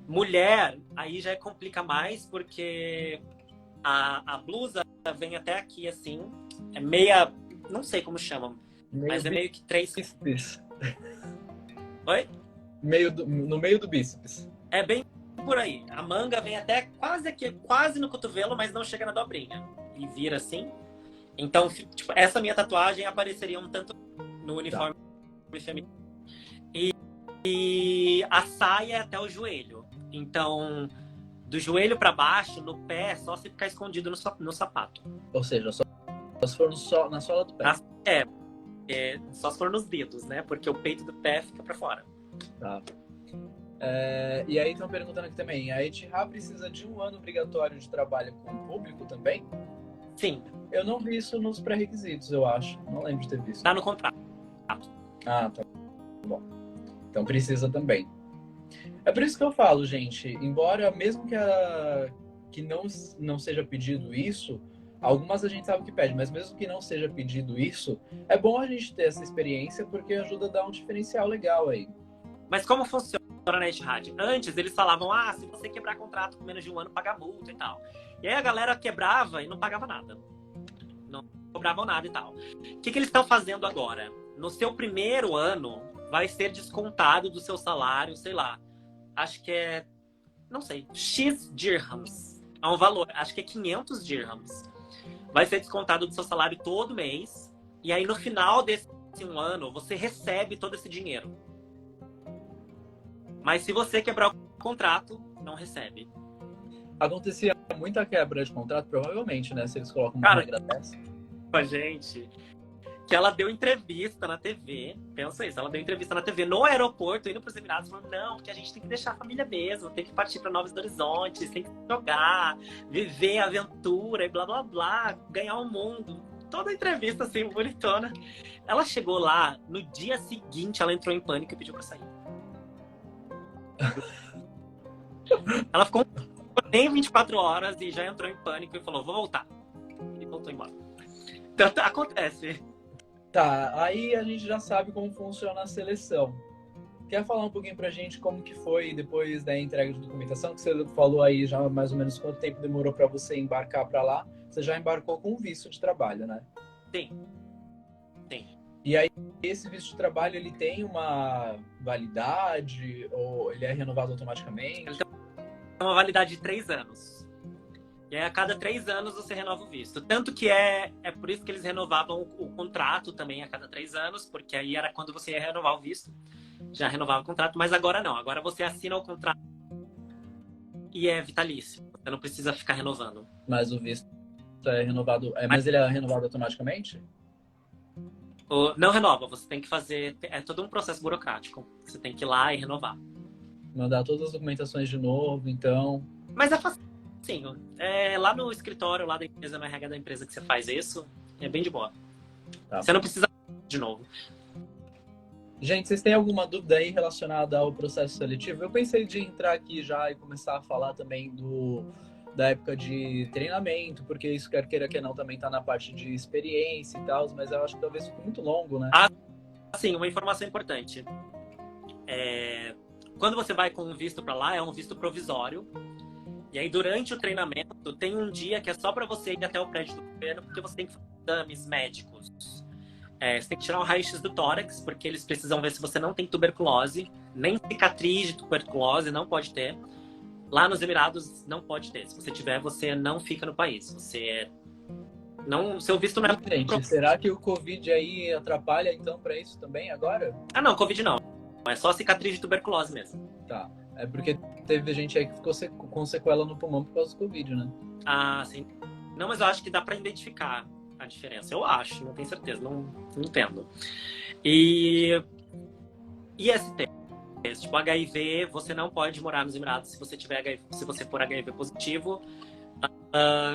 Mulher, aí já complica mais, porque a blusa vem até aqui, assim. É meia... Não sei como chamam. Mas é meio que 3... Bíceps. Oi? No meio do bíceps. É bem por aí. A manga vem até quase aqui, quase no cotovelo, mas não chega na dobrinha. E vira assim. Então, tipo, essa minha tatuagem apareceria um tanto no uniforme feminino. E a saia é até o joelho. Então, do joelho para baixo, no pé, só se ficar escondido no sapato. Ou seja, só se for na sola do pé. Só se for nos dedos, né? Porque o peito do pé fica para fora. Tá. E aí estão perguntando aqui também, a Etihad precisa de 1 ano obrigatório de trabalho com o público também? Sim. Eu não vi isso nos pré-requisitos, eu acho. Não lembro de ter visto. Tá no contrato. Tá bom. Então precisa também. É por isso que eu falo, gente, embora mesmo que não seja pedido isso, algumas a gente sabe que pede, mas mesmo que não seja pedido isso, é bom a gente ter essa experiência porque ajuda a dar um diferencial legal aí. Mas como funciona na Etihad? Antes eles falavam, se você quebrar contrato com menos de 1 ano, paga multa e tal. E aí a galera quebrava e não pagava nada. Não cobravam nada e tal. O que eles estão fazendo agora? No seu primeiro ano, vai ser descontado do seu salário, sei lá. Acho que é, não sei, X dirhams. É um valor, acho que é 500 dirhams. Vai ser descontado do seu salário todo mês. E aí no final desse 1 ano, você recebe todo esse dinheiro. Mas se você quebrar o contrato, não recebe. Acontecia muita quebra de contrato, provavelmente, né? Se eles colocam uma regra dessa. A gente, que ela deu entrevista na TV, pensa isso, ela deu entrevista na TV no aeroporto, indo para os Emirados, falando, não, porque a gente tem que deixar a família mesmo, tem que partir para novos horizontes, tem que jogar, viver a aventura e blá, blá, blá, ganhar o mundo. Toda a entrevista, assim, bonitona. Ela chegou lá, no dia seguinte, ela entrou em pânico e pediu para sair. Ela ficou nem 24 horas e já entrou em pânico e falou, vou voltar. E voltou embora. Tanto acontece. Tá, aí a gente já sabe como funciona a seleção. Quer falar um pouquinho pra gente como que foi depois da entrega de documentação? Que você falou aí já mais ou menos quanto tempo demorou para você embarcar para lá. Você já embarcou com visto de trabalho, né? Sim, sim. E aí, esse visto de trabalho, ele tem uma validade ou ele é renovado automaticamente? Então, é uma validade de 3 anos. E aí, a cada 3 anos você renova o visto. Tanto que é por isso que eles renovavam o contrato também a cada 3 anos, porque aí era quando você ia renovar o visto. Já renovava o contrato, mas agora não. Agora você assina o contrato e é vitalício. Você não precisa ficar renovando. Mas o visto é renovado, mas ele é renovado automaticamente? Não renova, você tem que fazer. É todo um processo burocrático. Você tem que ir lá e renovar. Mandar todas as documentações de novo, então. Mas é facinho. É lá no escritório, lá da empresa, no RH da empresa que você faz isso, é bem de boa. Tá. Você não precisa de novo. Gente, vocês têm alguma dúvida aí relacionada ao processo seletivo? Eu pensei de entrar aqui já e começar a falar também da época de treinamento, porque isso, quer queira, quer não, também está na parte de experiência e tal, mas eu acho que talvez fique muito longo, né? Assim, uma informação importante. Quando você vai com um visto para lá, é um visto provisório. E aí, durante o treinamento, tem um dia que é só para você ir até o prédio do governo, porque você tem que fazer exames médicos. Você tem que tirar um raio-x do tórax, porque eles precisam ver se você não tem tuberculose, nem cicatriz de tuberculose, não pode ter. Lá nos Emirados, não pode ter. Se você tiver, você não fica no país. Seu visto não é... Gente, será que o Covid aí atrapalha, então, para isso também agora? Ah, não, Covid não. É só cicatriz de tuberculose mesmo. Tá. É porque teve gente aí que ficou com sequela no pulmão por causa do Covid, né? Ah, sim. Não, mas eu acho que dá para identificar a diferença. Eu acho, não tenho certeza, não entendo. E IST, tipo HIV, você não pode morar nos Emirados se você tiver HIV, se você for HIV positivo.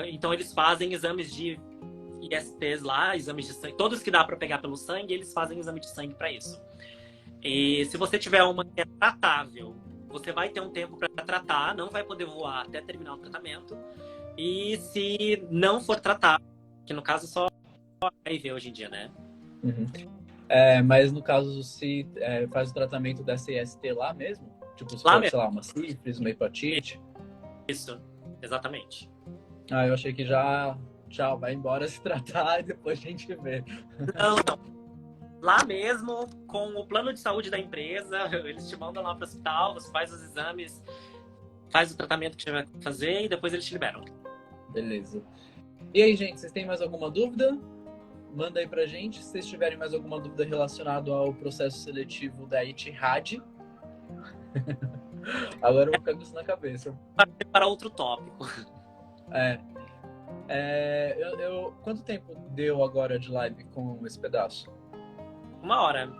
Então eles fazem exames de ISTs lá, exames de sangue, todos que dá para pegar pelo sangue, eles fazem exame de sangue para isso. E se você tiver uma que é tratável, você vai ter um tempo para tratar, não vai poder voar até terminar o tratamento. E se não for tratável, que no caso só HIV hoje em dia, né? Uhum. Mas no caso, se faz o tratamento dessa IST lá mesmo? Tipo, se Lá for, mesmo. sei lá, uma sífilis, uma hepatite? Isso, exatamente. Ah, eu achei que já... Tchau, vai embora se tratar e depois a gente vê. Não, não. Lá mesmo, com o plano de saúde da empresa, eles te mandam lá para o hospital, você faz os exames, faz o tratamento que você vai fazer e depois eles te liberam. Beleza. E aí, gente, vocês têm mais alguma dúvida? Manda aí pra gente. Se vocês tiverem mais alguma dúvida relacionada ao processo seletivo da Etihad. Agora eu vou ficar com isso na cabeça. Para outro tópico. Quanto tempo deu agora de live com esse pedaço? 1 hora.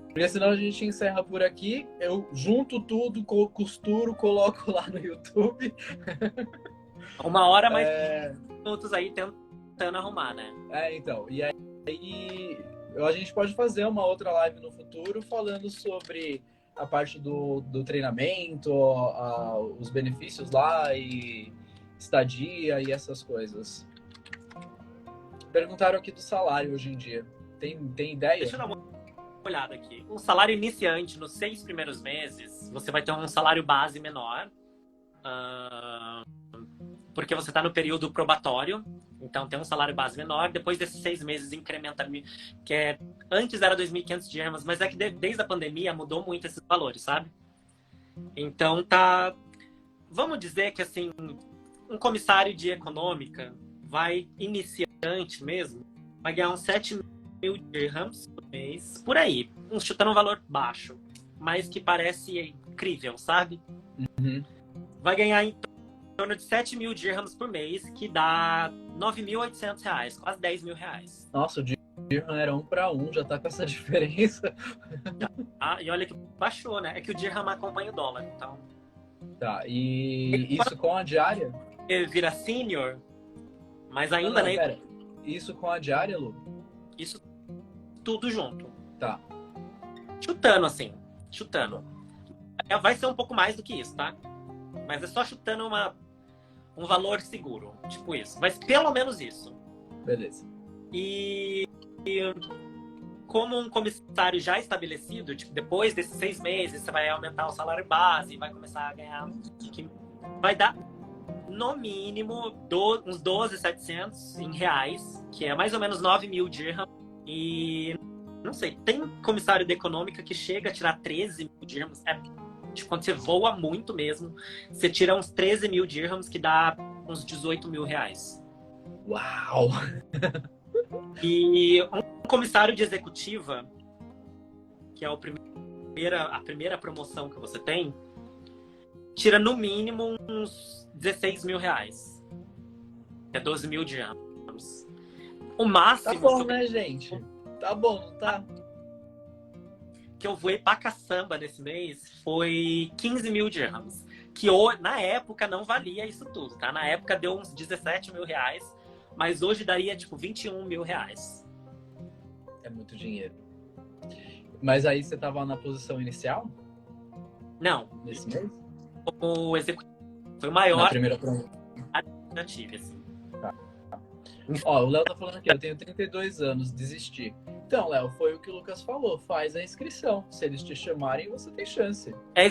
Porque senão a gente encerra por aqui. Eu junto tudo, costuro, coloco lá no YouTube. 1 hora mais 5 minutos aí tentando arrumar, né? Então. E aí a gente pode fazer uma outra live no futuro falando sobre a parte do treinamento, os benefícios lá e estadia e essas coisas. Perguntaram aqui do salário hoje em dia. Tem ideia? Deixa eu dar uma olhada aqui. Um salário iniciante nos 6 primeiros meses, você vai ter um salário base menor, porque você está no período probatório, então tem um salário base menor. Depois desses 6 meses incrementa, que antes era 2.500 dirhams, mas é que desde a pandemia mudou muito esses valores, sabe? Então vamos dizer que assim, um comissário de econômica vai iniciante mesmo, vai ganhar uns 7.000 dirhams por mês, por aí, chutando um valor baixo, mas que parece incrível, sabe? Uhum. Vai ganhar em torno de 7.000 dirhams por mês, que dá 9.800 reais, quase 10 mil reais. Nossa, o dirham era 1 para 1, já tá com essa diferença. E olha que baixou, né? É que o dirham acompanha o dólar, então... Tá, e isso com a diária? Ele vira senior, mas ainda, não, né? Pera. Isso com a diária, Lu? Isso tudo junto. Tá. Chutando, assim. Chutando. Vai ser um pouco mais do que isso, tá? Mas é só chutando um valor seguro. Tipo isso. Mas pelo menos isso. Beleza. E como um comissário já estabelecido, tipo, depois desses 6 meses, você vai aumentar o salário base, vai começar a ganhar, que vai dar, no mínimo, uns 12.700 em reais, que é mais ou menos 9 mil dirhams. E, não sei, tem comissário de econômica que chega a tirar 13 mil dirhams. Tipo, quando você voa muito mesmo, você tira uns 13 mil dirhams, que dá uns 18 mil reais. Uau! E um comissário de executiva, que é a primeira promoção que você tem, tira no mínimo uns 16 mil reais. Que é 12 mil dirhams. O máximo... Tá bom, né, gente? Tá bom, não tá? Que eu voei pra caçamba nesse mês foi 15 mil dirhams. Que na época não valia isso tudo, tá? Na época deu uns 17 mil reais, mas hoje daria tipo 21 mil reais. É muito dinheiro. Mas aí você tava na posição inicial? Não. Nesse mês? Como executivo. Foi o maior Na primeira promoção. que eu tive, assim. Tá. Ó, o Léo tá falando aqui, eu tenho 32 anos, desisti. Então, Léo, foi o que o Lucas falou, faz a inscrição. Se eles te chamarem, você tem chance. É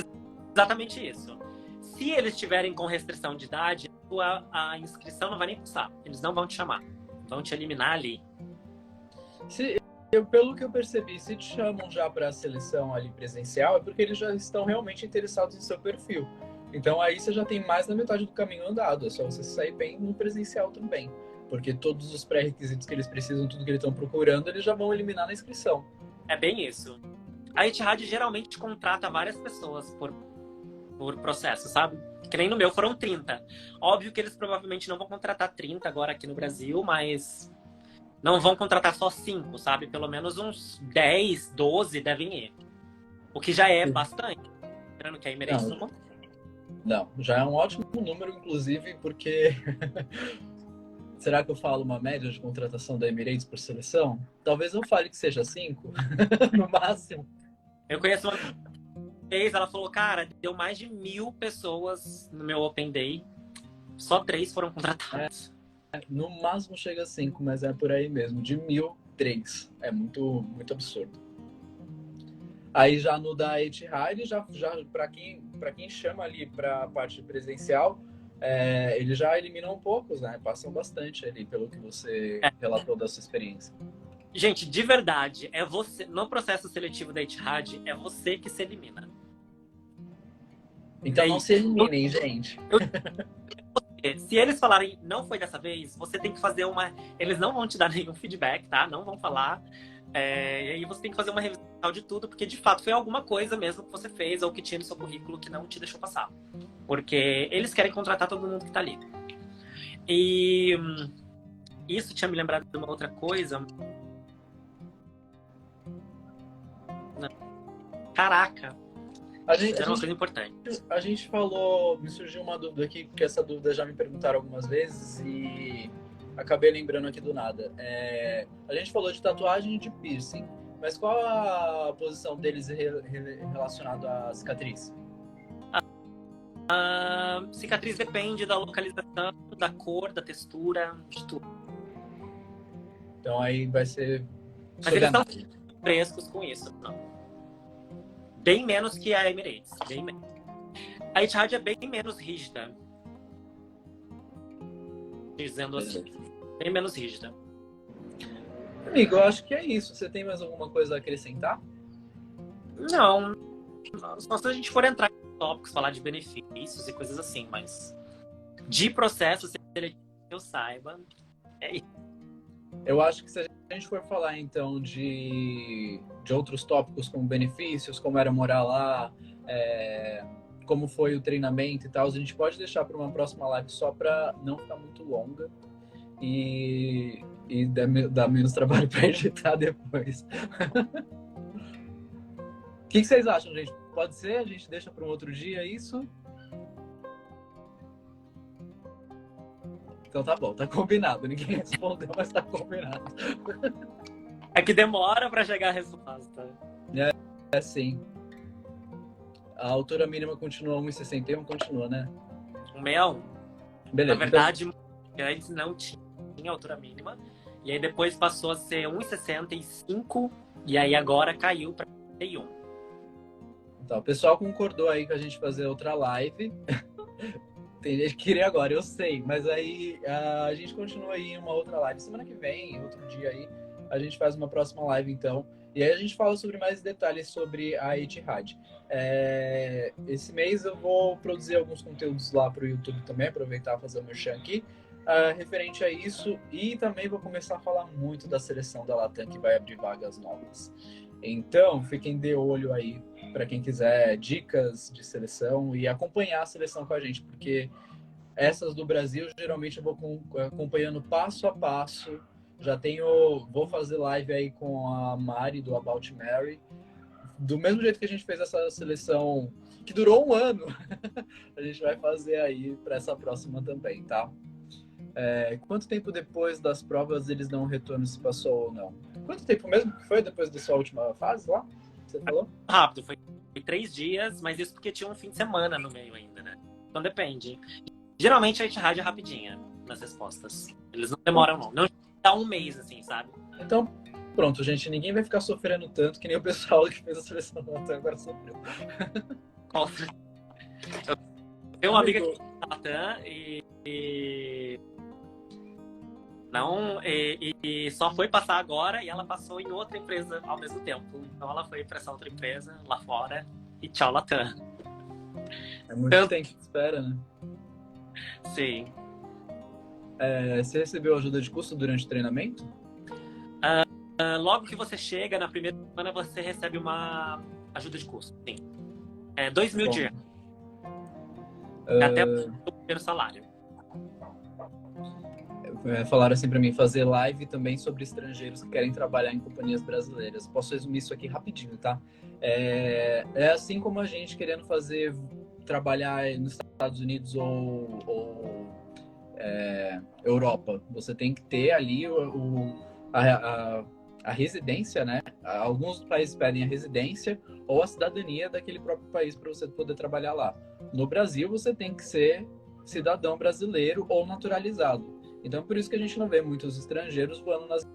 exatamente isso. Se eles estiverem com restrição de idade, a inscrição não vai nem passar. Eles não vão te chamar. Vão te eliminar ali. Pelo que eu percebi, se te chamam já para a seleção ali presencial, é porque eles já estão realmente interessados em seu perfil. Então aí você já tem mais da metade do caminho andado. É só você sair bem no presencial também. Porque todos os pré-requisitos que eles precisam, tudo que eles estão procurando, eles já vão eliminar na inscrição. É bem isso. A Etihad geralmente contrata várias pessoas por processo, sabe? Que nem no meu foram 30. Óbvio que eles provavelmente não vão contratar 30 agora aqui no Brasil, mas não vão contratar só 5, sabe? Pelo menos uns 10, 12 devem ir. O que já é bastante. Lembrando que a Emirates não contrata. Não, já é um ótimo número, inclusive, porque... Será que eu falo uma média de contratação da Emirates por seleção? Talvez eu fale que seja 5, no máximo. Eu conheço uma vez, ela falou, cara, deu mais de 1.000 pessoas no meu Open Day. Só 3 foram contratadas. No máximo chega a 5, mas é por aí mesmo. De 1.000, 3. É muito, muito absurdo. Aí já no da Etihad, já para quem chama ali para a parte presencial, eles já eliminam poucos, né? Passam bastante ali, pelo que você relatou da sua experiência. Gente, de verdade, é você, no processo seletivo da Etihad, é você que se elimina. Então não se eliminem, gente. Se eles falarem, não foi dessa vez, você tem que fazer uma... Eles não vão te dar nenhum feedback, tá? Não vão falar. E aí você tem que fazer uma revisão de tudo, porque de fato foi alguma coisa mesmo que você fez ou que tinha no seu currículo que não te deixou passar. Porque eles querem contratar todo mundo que tá ali. E isso tinha me lembrado de uma outra coisa. Caraca! Era uma coisa importante. A gente falou, me surgiu uma dúvida aqui, porque essa dúvida já me perguntaram algumas vezes e acabei lembrando aqui do nada. A gente falou de tatuagem e de piercing, mas qual a posição deles relacionada à cicatriz? A cicatriz depende da localização, da cor, da textura, de tudo. Então aí vai ser... Mas eles estão frescos com isso, não. Bem menos que a Emirates. A Etihad é bem menos rígida. Dizendo assim. Bem menos rígida. Amigo, eu acho que é isso. Você tem mais alguma coisa a acrescentar? Não. Só se a gente for entrar em tópicos, falar de benefícios e coisas assim, mas de processo seletivo, eu saiba, é isso. Eu acho que se a gente for falar, então, de outros tópicos como benefícios, como era morar lá, como foi o treinamento e tal, a gente pode deixar para uma próxima live só para não ficar muito longa e dar menos trabalho para editar depois. O que vocês acham, gente? Pode ser? A gente deixa para um outro dia isso? Então tá bom, tá combinado. Ninguém respondeu, mas tá combinado. É que demora pra chegar a resposta. É sim. A altura mínima continua 1,61, continua, né? 1,61. Beleza. Na verdade, antes não tinha altura mínima. E aí depois passou a ser 1,65 e aí agora caiu para 31. Então, o pessoal concordou aí com a gente fazer outra live. Tem gente que queria agora, eu sei. Mas aí a gente continua aí em uma outra live. Semana que vem, outro dia aí, a gente faz uma próxima live, então. E aí a gente fala sobre mais detalhes sobre a Etihad. Esse mês eu vou produzir alguns conteúdos lá para o YouTube também, aproveitar e fazer o merchan aqui, referente a isso. E também vou começar a falar muito da seleção da Latam, que vai abrir vagas novas. Então, fiquem de olho aí para quem quiser dicas de seleção e acompanhar a seleção com a gente, porque essas do Brasil, geralmente eu vou acompanhando passo a passo. Vou fazer live aí com a Mari, do About Mary. Do mesmo jeito que a gente fez essa seleção, que durou um ano, a gente vai fazer aí para essa próxima também, tá? Quanto tempo depois das provas eles dão um retorno se passou ou não? Quanto tempo mesmo que foi depois da sua última fase lá? Você falou? Rápido, foi 3 dias, mas isso porque tinha um fim de semana no meio ainda, né? Então depende. Geralmente a Etihad é rapidinha nas respostas. Eles não demoram, não. Não dá um mês, assim, sabe? Então, pronto, gente. Ninguém vai ficar sofrendo tanto que nem o pessoal que fez a seleção até agora sofreu. Eu tenho uma amiga que na Latam e só foi passar agora e ela passou em outra empresa ao mesmo tempo. Então ela foi para essa outra empresa lá fora e tchau, Latam. É muito tempo que espera, né? Sim. Você recebeu ajuda de custo durante o treinamento? Logo que você chega, na primeira semana, você recebe uma ajuda de custo. Sim. 2.000 dias. Até o primeiro salário. Falaram assim para mim fazer live também sobre estrangeiros que querem trabalhar em companhias brasileiras. Posso resumir isso aqui rapidinho, tá? É assim como a gente querendo trabalhar nos Estados Unidos ou Europa. Você tem que ter ali a residência, né? Alguns países pedem a residência ou a cidadania daquele próprio país para você poder trabalhar lá. No Brasil, você tem que ser cidadão brasileiro ou naturalizado. Então, por isso que a gente não vê muitos estrangeiros voando nas...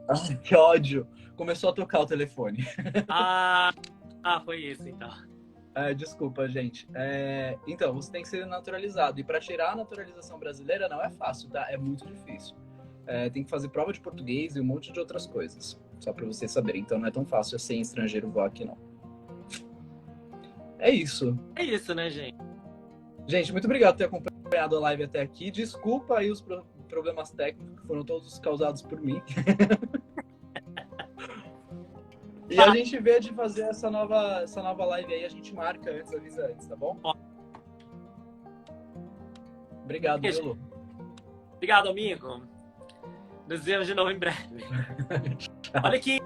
Ai, que ódio! Começou a tocar o telefone. Foi isso, então. Desculpa, gente. Então, você tem que ser naturalizado. E para tirar a naturalização brasileira não é fácil, tá? É muito difícil. Tem que fazer prova de português e um monte de outras coisas. Só para vocês saberem. Então, não é tão fácil assim estrangeiro voar aqui, não. É isso. É isso, né, gente? Gente, muito obrigado por ter acompanhado a live até aqui. Desculpa aí os problemas técnicos que foram todos causados por mim. E a gente vê de fazer essa nova live aí, a gente marca antes, avisa antes, tá bom? Obrigado, Lu. Obrigado, amigo. Nos vemos de novo em breve. Olha aqui,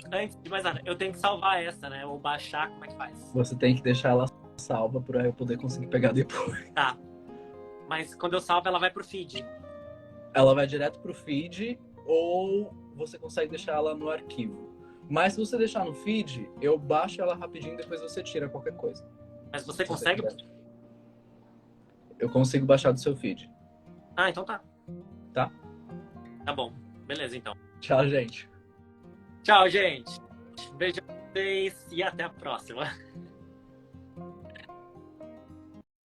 antes de mais nada, eu tenho que salvar essa, né? Ou baixar, como é que faz? Você tem que deixar ela salva para eu poder conseguir pegar depois. Tá. Mas quando eu salvo, ela vai pro feed. Ela vai direto pro feed ou você consegue deixar ela no arquivo. Mas se você deixar no feed, eu baixo ela rapidinho e depois você tira qualquer coisa. Mas você consegue? Eu consigo baixar do seu feed. Então tá. Tá? Tá bom. Beleza, então. Tchau, gente. Tchau, gente. Beijo pra vocês e até a próxima.